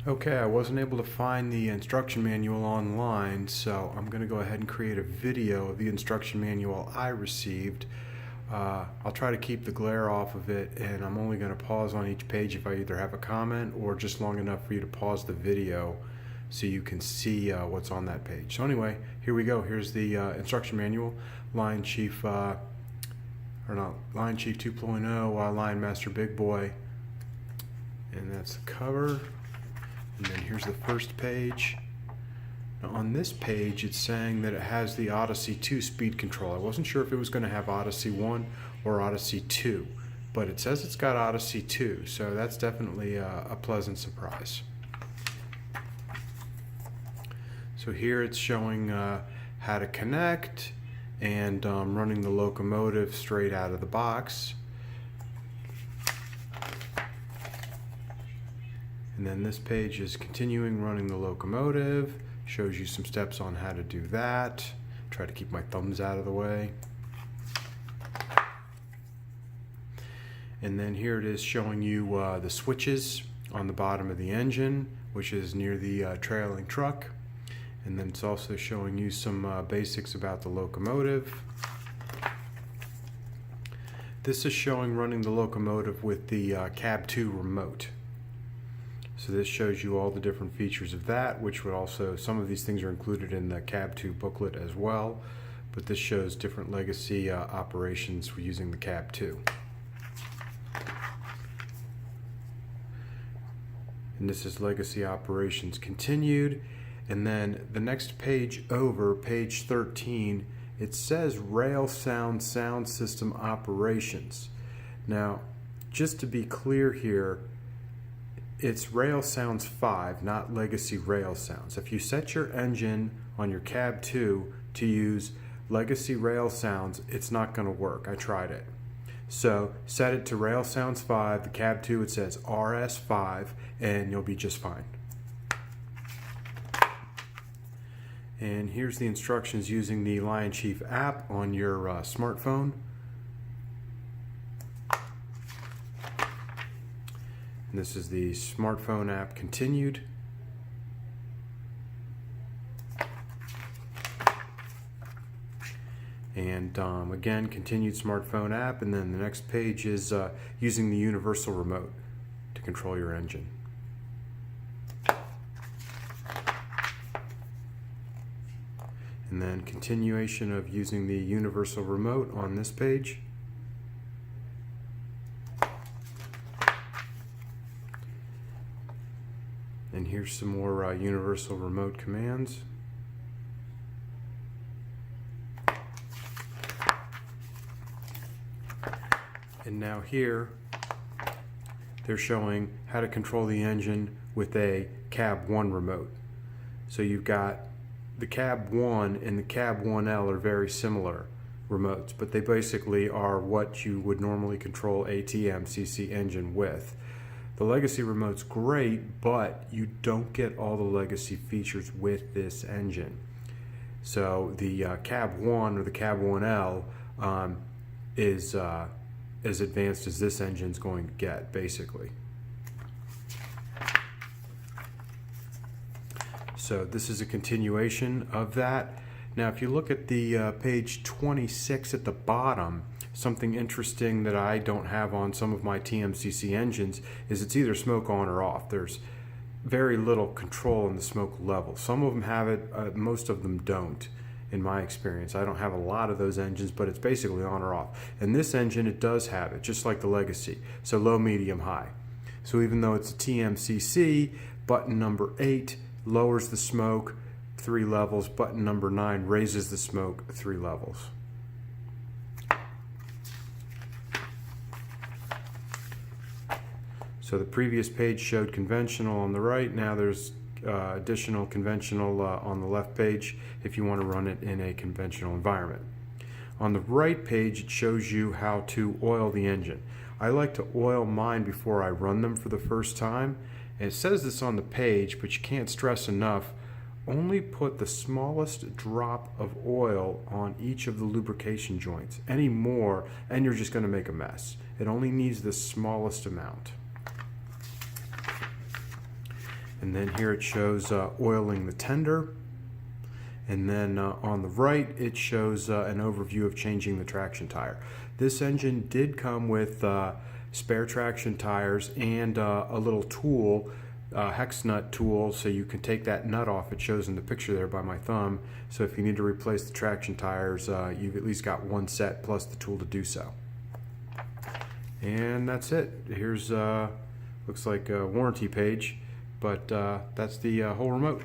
Okay, I wasn't able to find the instruction manual online, so I'm going to go ahead and create a video of the instruction manual I received. I'll try to keep the glare off of it, and I'm only going to pause on each page if I either have a comment or just long enough for you to pause the video so you can see what's on that page. So anyway, here we go. Here's the instruction manual. Lion Chief 2.0, LIONMASTER Big Boy, and that's the cover. And then here's the first page. Now on this page it's saying that it has the Odyssey 2 speed control. I wasn't sure if it was going to have Odyssey 1 or Odyssey 2, but it says it's got Odyssey 2, so that's definitely a pleasant surprise. So here it's showing how to connect and running the locomotive straight out of the box. And then this page is continuing running the locomotive, shows you some steps on how to do that. Try to keep my thumbs out of the way. And then here it is showing you the switches on the bottom of the engine, which is near the trailing truck. And then it's also showing you some basics about the locomotive. This is showing running the locomotive with the Cab 2 remote. So this shows you all the different features of that, which would also, some of these things are included in the Cab 2 booklet as well, but this shows different legacy operations for using the Cab 2. And this is legacy operations continued. And then the next page over, page 13, it says rail sound system operations. Now, just to be clear here, it's rail sounds 5, not legacy rail sounds. If you set your engine on your Cab 2 to use legacy rail sounds, it's not going to work. I tried it. So set it to rail sounds 5, the Cab 2 it says RS5, and you'll be just fine. And here's the instructions using the Lion Chief app on your smartphone. And this is the smartphone app continued. And again, continued smartphone app. And then the next page is using the universal remote to control your engine. And then continuation of using the universal remote on this page. And here's some more universal remote commands. And now here they're showing how to control the engine with a Cab 1 remote. So you've got the Cab 1 and the Cab 1L are very similar remotes, but they basically are what you would normally control a TMCC engine with. The legacy remote's great, but you don't get all the legacy features with this engine. So the Cab 1 or the Cab 1L is as advanced as this engine's going to get, basically. So this is a continuation of that. Now if you look at the page 26 at the bottom, something interesting that I don't have on some of my TMCC engines is it's either smoke on or off. There's very little control in the smoke level. Some of them have it, most of them don't, in my experience. I don't have a lot of those engines, but it's basically on or off. And this engine, it does have it, just like the Legacy. So low, medium, high. So even though it's a TMCC, button number 8 lowers the smoke 3 levels, button number 9 raises the smoke 3 levels. So the previous page showed conventional on the right. Now there's additional conventional on the left page if you want to run it in a conventional environment. On the right page it shows you how to oil the engine. I like to oil mine before I run them for the first time. And it says this on the page, but you can't stress enough, only put the smallest drop of oil on each of the lubrication joints. Any more and you're just going to make a mess. It only needs the smallest amount. And then here it shows oiling the tender. And then on the right, it shows an overview of changing the traction tire. This engine did come with spare traction tires and a little tool, hex nut tool, so you can take that nut off. It shows in the picture there by my thumb. So if you need to replace the traction tires, you've at least got one set plus the tool to do so. And that's it. Here's looks like a warranty page, but that's the whole remote.